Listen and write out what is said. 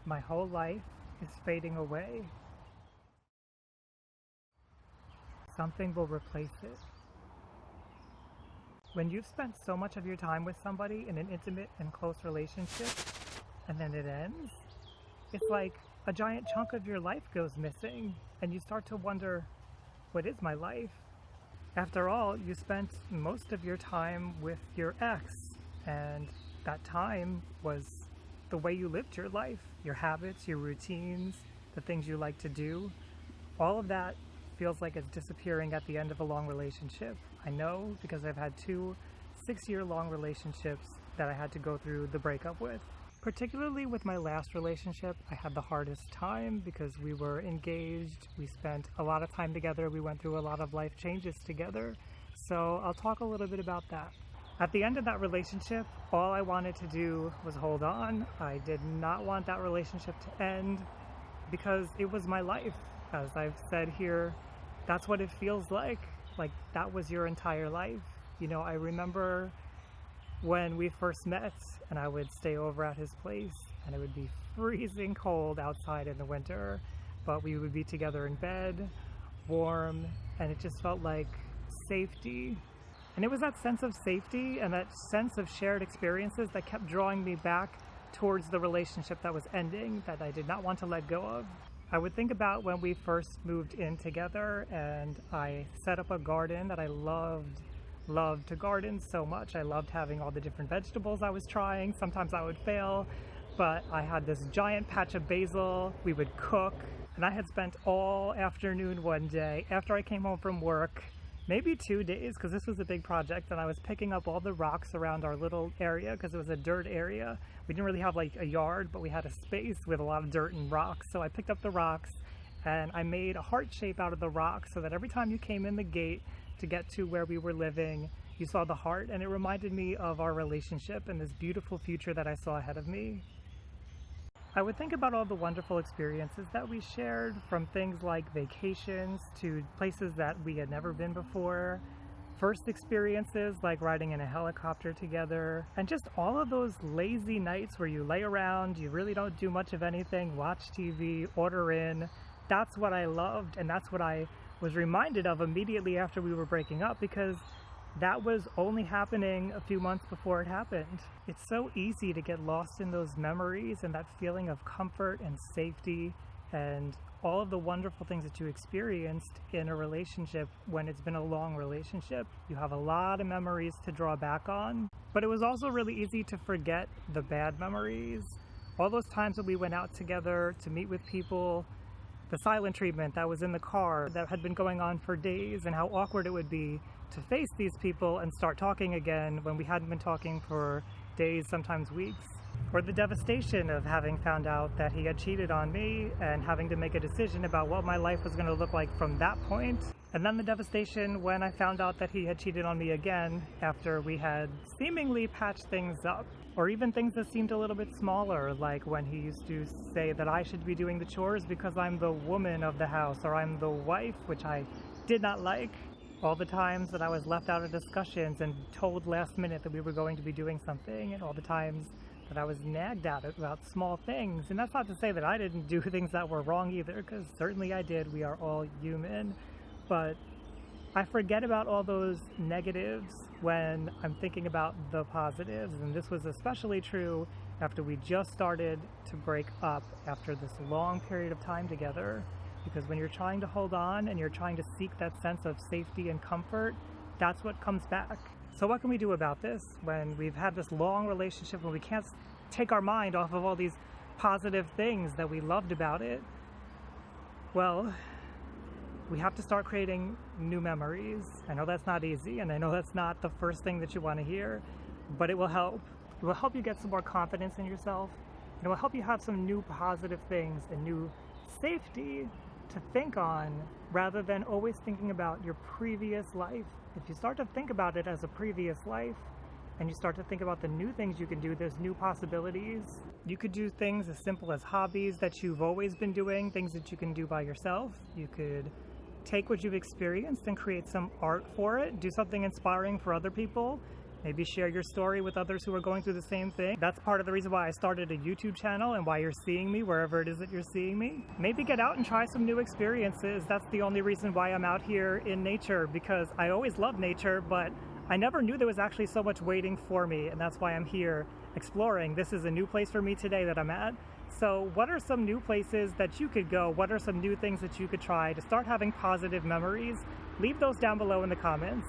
My whole life is fading away. Something will replace it. When you've spent so much of your time with somebody in an intimate and close relationship, and then it ends, it's like a giant chunk of your life goes missing, and you start to wonder, what is my life? After all, you spent most of your time with your ex, and that time was the way you lived your life, your habits, your routines, the things you like to do. All of that feels like it's disappearing at the end of a long relationship. I know because I've had two 6-year-long relationships that I had to go through the breakup with. Particularly with my last relationship, I had the hardest time because we were engaged, we spent a lot of time together, we went through a lot of life changes together. So I'll talk a little bit about that. At the end of that relationship, all I wanted to do was hold on. I did not want that relationship to end because it was my life. As I've said here, that's what it feels like that was your entire life. You know, I remember when we first met and I would stay over at his place and it would be freezing cold outside in the winter, but we would be together in bed, warm, and it just felt like safety. And it was that sense of safety and that sense of shared experiences that kept drawing me back towards the relationship that was ending, that I did not want to let go of. I would think about when we first moved in together and I set up a garden that I loved to garden so much. I loved having all the different vegetables I was trying. Sometimes I would fail, but I had this giant patch of basil. We would cook, and I had spent all afternoon one day after I came home from work, maybe 2 days, because this was a big project, and I was picking up all the rocks around our little area because it was a dirt area. We didn't really have like a yard, but we had a space with a lot of dirt and rocks. So I picked up the rocks and I made a heart shape out of the rocks so that every time you came in the gate to get to where we were living, you saw the heart, and it reminded me of our relationship and this beautiful future that I saw ahead of me. I would think about all the wonderful experiences that we shared, from things like vacations to places that we had never been before, first experiences like riding in a helicopter together, and just all of those lazy nights where you lay around, you really don't do much of anything, watch TV, order in. That's what I loved, and that's what I was reminded of immediately after we were breaking up, because that was only happening a few months before it happened. It's so easy to get lost in those memories and that feeling of comfort and safety and all of the wonderful things that you experienced in a relationship when it's been a long relationship. You have a lot of memories to draw back on, but it was also really easy to forget the bad memories. All those times that we went out together to meet with people, the silent treatment that was in the car that had been going on for days, and how awkward it would be to face these people and start talking again when we hadn't been talking for days, sometimes weeks. Or the devastation of having found out that he had cheated on me and having to make a decision about what my life was going to look like from that point. And then the devastation when I found out that he had cheated on me again after we had seemingly patched things up. Or even things that seemed a little bit smaller, like when he used to say that I should be doing the chores because I'm the woman of the house, or I'm the wife, which I did not like. All the times that I was left out of discussions and told last minute that we were going to be doing something, and all the times that I was nagged at about small things. And that's not to say that I didn't do things that were wrong either, because certainly I did. We are all human. But I forget about all those negatives when I'm thinking about the positives, and this was especially true after we just started to break up after this long period of time together. Because when you're trying to hold on and you're trying to seek that sense of safety and comfort, that's what comes back. So what can we do about this when we've had this long relationship, when we can't take our mind off of all these positive things that we loved about it? Well, we have to start creating new memories. I know that's not easy, and I know that's not the first thing that you want to hear, but it will help. It will help you get some more confidence in yourself. It will help you have some new positive things and new safety to think on, rather than always thinking about your previous life. If you start to think about it as a previous life, and you start to think about the new things you can do, there's new possibilities. You could do things as simple as hobbies that you've always been doing, things that you can do by yourself. You could take what you've experienced and create some art for it, do something inspiring for other people. Maybe share your story with others who are going through the same thing. That's part of the reason why I started a YouTube channel and why you're seeing me wherever it is that you're seeing me. Maybe get out and try some new experiences. That's the only reason why I'm out here in nature, because I always loved nature, but I never knew there was actually so much waiting for me, and that's why I'm here exploring. This is a new place for me today that I'm at. So what are some new places that you could go? What are some new things that you could try to start having positive memories? Leave those down below in the comments.